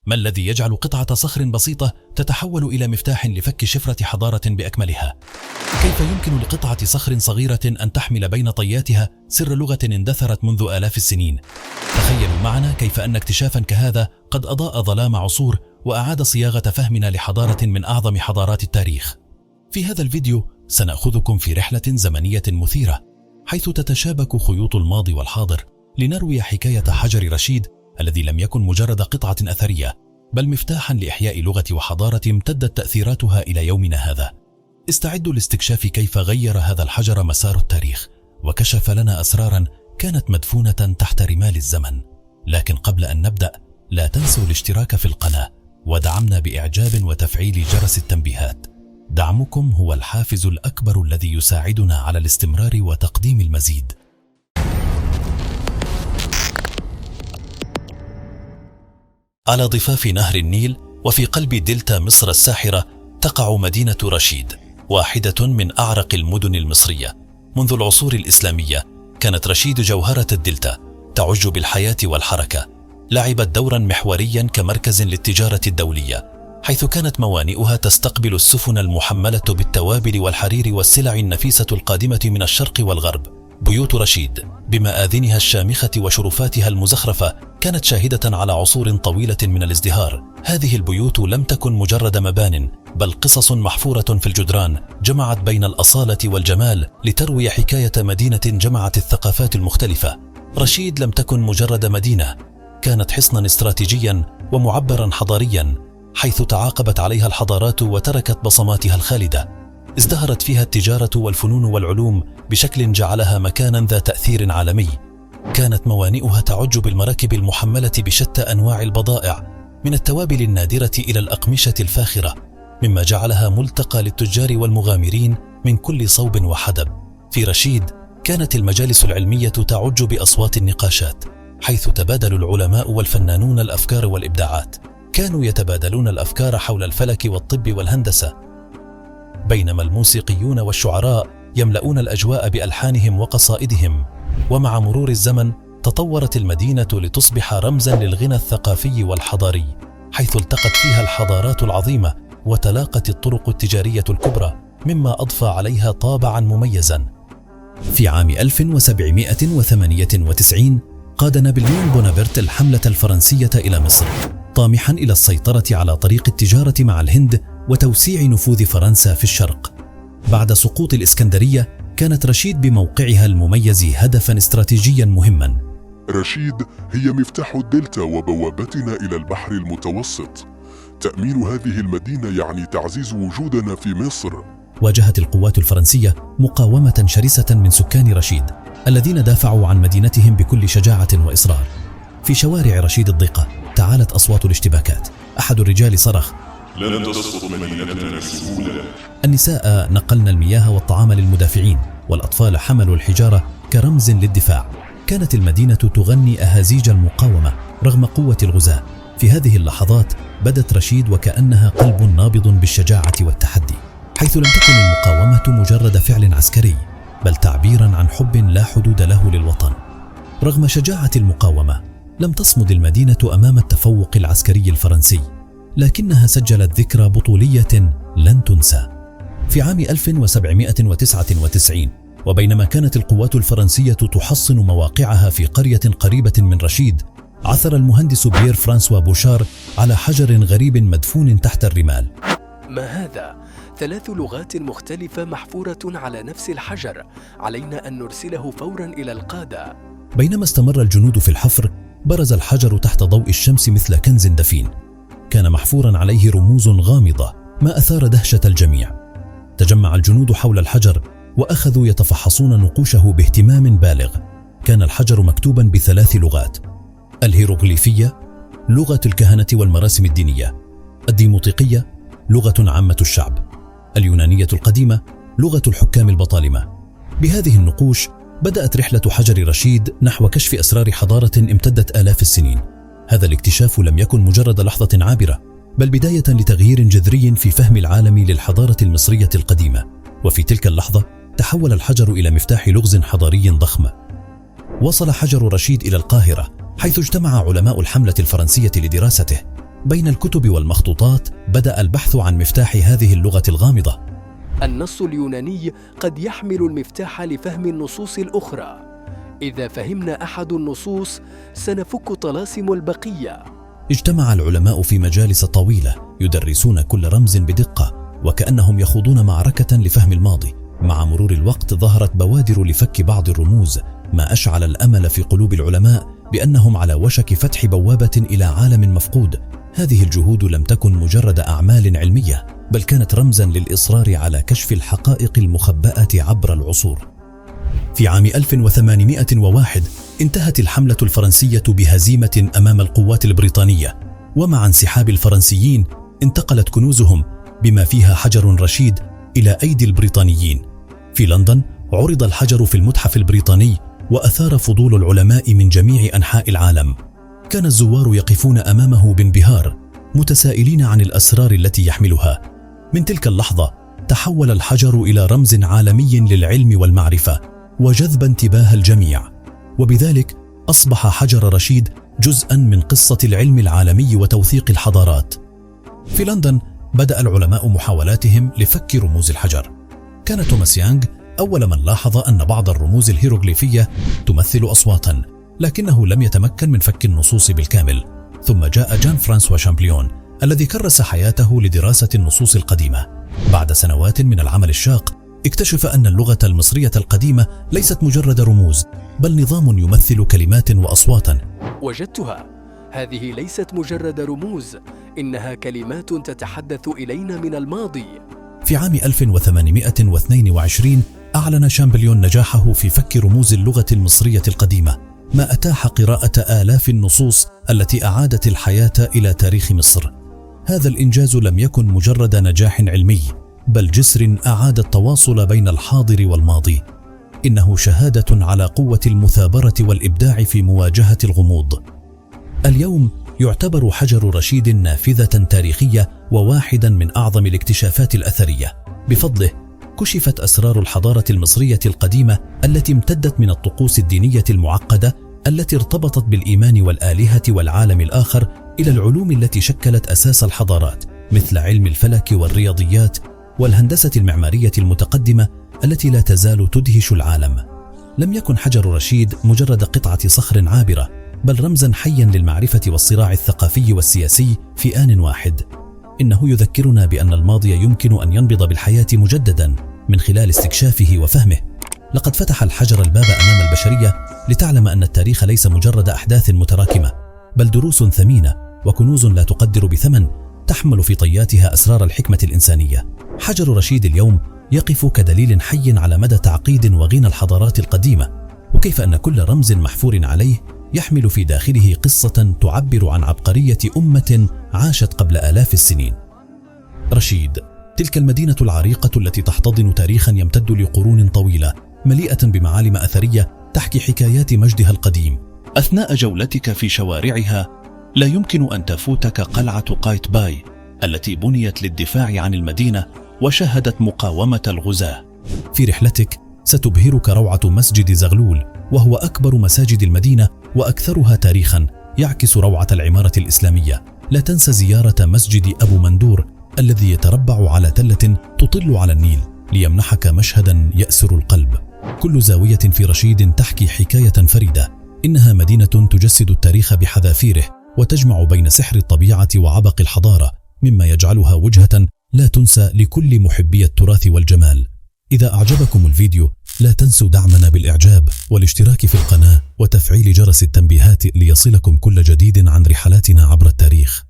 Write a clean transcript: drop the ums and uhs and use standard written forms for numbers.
ما الذي يجعل قطعة صخر بسيطة تتحول إلى مفتاح لفك شفرة حضارة بأكملها؟ كيف يمكن لقطعة صخر صغيرة أن تحمل بين طياتها سر لغة اندثرت منذ آلاف السنين؟ تخيلوا معنا كيف أن اكتشافا كهذا قد أضاء ظلام عصور وأعاد صياغة فهمنا لحضارة من أعظم حضارات التاريخ. في هذا الفيديو سنأخذكم في رحلة زمنية مثيرة، حيث تتشابك خيوط الماضي والحاضر لنروي حكاية حجر رشيد الذي لم يكن مجرد قطعة أثرية، بل مفتاحا لإحياء لغة وحضارة امتدت تأثيراتها إلى يومنا هذا. استعدوا لاستكشاف كيف غير هذا الحجر مسار التاريخ وكشف لنا أسرارا كانت مدفونة تحت رمال الزمن. لكن قبل أن نبدأ، لا تنسوا الاشتراك في القناة ودعمنا بإعجاب وتفعيل جرس التنبيهات. دعمكم هو الحافز الأكبر الذي يساعدنا على الاستمرار وتقديم المزيد. على ضفاف نهر النيل وفي قلب دلتا مصر الساحرة تقع مدينة رشيد، واحدة من أعرق المدن المصرية. منذ العصور الإسلامية كانت رشيد جوهرة الدلتا، تعج بالحياة والحركة. لعبت دورا محوريا كمركز للتجارة الدولية، حيث كانت موانئها تستقبل السفن المحملة بالتوابل والحرير والسلع النفيسة القادمة من الشرق والغرب. بيوت رشيد بمآذنها الشامخة وشرفاتها المزخرفة كانت شاهدة على عصور طويلة من الازدهار. هذه البيوت لم تكن مجرد مبان، بل قصص محفورة في الجدران جمعت بين الأصالة والجمال لتروي حكاية مدينة جمعت الثقافات المختلفة. رشيد لم تكن مجرد مدينة، كانت حصنا استراتيجيا ومعبرا حضاريا، حيث تعاقبت عليها الحضارات وتركت بصماتها الخالدة. ازدهرت فيها التجارة والفنون والعلوم بشكل جعلها مكانا ذا تأثير عالمي. كانت موانئها تعج بالمراكب المحملة بشتى أنواع البضائع، من التوابل النادرة إلى الأقمشة الفاخرة، مما جعلها ملتقى للتجار والمغامرين من كل صوب وحدب. في رشيد كانت المجالس العلمية تعج بأصوات النقاشات، حيث تبادل العلماء والفنانون الأفكار والإبداعات. كانوا يتبادلون الأفكار حول الفلك والطب والهندسة، بينما الموسيقيون والشعراء يملؤون الأجواء بألحانهم وقصائدهم. ومع مرور الزمن تطورت المدينة لتصبح رمزا للغنى الثقافي والحضاري، حيث التقت فيها الحضارات العظيمة وتلاقت الطرق التجارية الكبرى، مما أضفى عليها طابعا مميزا. في عام 1798 قاد نابليون بونابرت الحملة الفرنسية إلى مصر، طامحا إلى السيطرة على طريق التجارة مع الهند وتوسيع نفوذ فرنسا في الشرق. بعد سقوط الإسكندرية كانت رشيد بموقعها المميز هدفا استراتيجيا مهما. رشيد هي مفتاح الدلتا وبوابتنا إلى البحر المتوسط. تأمين هذه المدينة يعني تعزيز وجودنا في مصر. واجهت القوات الفرنسية مقاومة شرسة من سكان رشيد، الذين دافعوا عن مدينتهم بكل شجاعة وإصرار. في شوارع رشيد الضيقة تعالت أصوات الاشتباكات. أحد الرجال صرخ: لن تسقط مدينتنا بسهولة. النساء نقلن المياه والطعام للمدافعين، والأطفال حملوا الحجارة كرمز للدفاع. كانت المدينة تغني أهازيج المقاومة رغم قوة الغزاة. في هذه اللحظات بدت رشيد وكأنها قلب نابض بالشجاعة والتحدي، حيث لم تكن المقاومة مجرد فعل عسكري، بل تعبيرا عن حب لا حدود له للوطن. رغم شجاعة المقاومة لم تصمد المدينة أمام التفوق العسكري الفرنسي، لكنها سجلت ذكرى بطولية لن تنسى. في عام 1799، وبينما كانت القوات الفرنسية تحصن مواقعها في قرية قريبة من رشيد، عثر المهندس بيير فرانسوا بوشار على حجر غريب مدفون تحت الرمال. ما هذا؟ 3 لغات مختلفة محفورة على نفس الحجر، علينا أن نرسله فورا إلى القادة. بينما استمر الجنود في الحفر، برز الحجر تحت ضوء الشمس مثل كنز دفين، كان محفورا عليه رموز غامضة، ما أثار دهشة الجميع. تجمع الجنود حول الحجر وأخذوا يتفحصون نقوشه باهتمام بالغ. كان الحجر مكتوبا ب3 لغات: الهيروغليفية، لغة الكهنة والمراسم الدينية، الديموطيقية، لغة عامة الشعب، اليونانية القديمة، لغة الحكام البطالمة. بهذه النقوش بدأت رحلة حجر رشيد نحو كشف أسرار حضارة امتدت آلاف السنين. هذا الاكتشاف لم يكن مجرد لحظة عابرة، بل بداية لتغيير جذري في فهم العالم للحضارة المصرية القديمة. وفي تلك اللحظة تحول الحجر إلى مفتاح لغز حضاري ضخم. وصل حجر رشيد إلى القاهرة، حيث اجتمع علماء الحملة الفرنسية لدراسته. بين الكتب والمخطوطات بدأ البحث عن مفتاح هذه اللغة الغامضة. النص اليوناني قد يحمل المفتاح لفهم النصوص الأخرى. إذا فهمنا أحد النصوص سنفك طلاسم البقية. اجتمع العلماء في مجالس طويلة يدرسون كل رمز بدقة وكأنهم يخوضون معركة لفهم الماضي. مع مرور الوقت ظهرت بوادر لفك بعض الرموز، ما أشعل الأمل في قلوب العلماء بأنهم على وشك فتح بوابة إلى عالم مفقود. هذه الجهود لم تكن مجرد أعمال علمية، بل كانت رمزاً للإصرار على كشف الحقائق المخبأة عبر العصور. في عام 1801 انتهت الحملة الفرنسية بهزيمة أمام القوات البريطانية، ومع انسحاب الفرنسيين انتقلت كنوزهم بما فيها حجر رشيد إلى أيدي البريطانيين. في لندن عرض الحجر في المتحف البريطاني وأثار فضول العلماء من جميع أنحاء العالم. كان الزوار يقفون أمامه بانبهار متسائلين عن الأسرار التي يحملها. من تلك اللحظة تحول الحجر إلى رمز عالمي للعلم والمعرفة وجذب انتباه الجميع، وبذلك أصبح حجر رشيد جزءاً من قصة العلم العالمي وتوثيق الحضارات. في لندن بدأ العلماء محاولاتهم لفك رموز الحجر. كان توماس يانغ أول من لاحظ أن بعض الرموز الهيروغليفية تمثل أصواتاً، لكنه لم يتمكن من فك النصوص بالكامل. ثم جاء جان فرانسوا شامبليون الذي كرس حياته لدراسة النصوص القديمة. بعد سنوات من العمل الشاق اكتشف أن اللغة المصرية القديمة ليست مجرد رموز، بل نظام يمثل كلمات وأصواتا. وجدتها، هذه ليست مجرد رموز، إنها كلمات تتحدث إلينا من الماضي. في عام 1822 أعلن شامبليون نجاحه في فك رموز اللغة المصرية القديمة، ما أتاح قراءة آلاف النصوص التي أعادت الحياة إلى تاريخ مصر. هذا الإنجاز لم يكن مجرد نجاح علمي، بل جسر أعاد التواصل بين الحاضر والماضي. إنه شهادة على قوة المثابرة والإبداع في مواجهة الغموض. اليوم يعتبر حجر رشيد نافذة تاريخية وواحدا من أعظم الاكتشافات الأثرية. بفضله كشفت أسرار الحضارة المصرية القديمة التي امتدت من الطقوس الدينية المعقدة التي ارتبطت بالإيمان والآلهة والعالم الآخر إلى العلوم التي شكلت أساس الحضارات، مثل علم الفلك والرياضيات والهندسة المعمارية المتقدمة التي لا تزال تدهش العالم. لم يكن حجر رشيد مجرد قطعة صخر عابرة، بل رمزا حيا للمعرفة والصراع الثقافي والسياسي في آن واحد. إنه يذكرنا بأن الماضي يمكن أن ينبض بالحياة مجددا من خلال استكشافه وفهمه. لقد فتح الحجر الباب أمام البشرية لتعلم أن التاريخ ليس مجرد أحداث متراكمة، بل دروس ثمينة وكنوز لا تقدر بثمن تحمل في طياتها أسرار الحكمة الإنسانية. حجر رشيد اليوم يقف كدليل حي على مدى تعقيد وغنى الحضارات القديمة، وكيف أن كل رمز محفور عليه يحمل في داخله قصة تعبر عن عبقرية أمة عاشت قبل آلاف السنين. رشيد، تلك المدينة العريقة التي تحتضن تاريخا يمتد لقرون طويلة، مليئة بمعالم أثرية تحكي حكايات مجدها القديم. أثناء جولتك في شوارعها لا يمكن أن تفوتك قلعة قايتباي التي بنيت للدفاع عن المدينة وشهدت مقاومة الغزاة. في رحلتك ستبهرك روعة مسجد زغلول، وهو أكبر مساجد المدينة وأكثرها تاريخا، يعكس روعة العمارة الإسلامية. لا تنسى زيارة مسجد أبو مندور الذي يتربع على تلة تطل على النيل ليمنحك مشهدا يأسر القلب. كل زاوية في رشيد تحكي حكاية فريدة. إنها مدينة تجسد التاريخ بحذافيره وتجمع بين سحر الطبيعة وعبق الحضارة، مما يجعلها وجهة لا تنسى لكل محبي التراث والجمال. إذا أعجبكم الفيديو لا تنسوا دعمنا بالإعجاب والاشتراك في القناة وتفعيل جرس التنبيهات ليصلكم كل جديد عن رحلاتنا عبر التاريخ.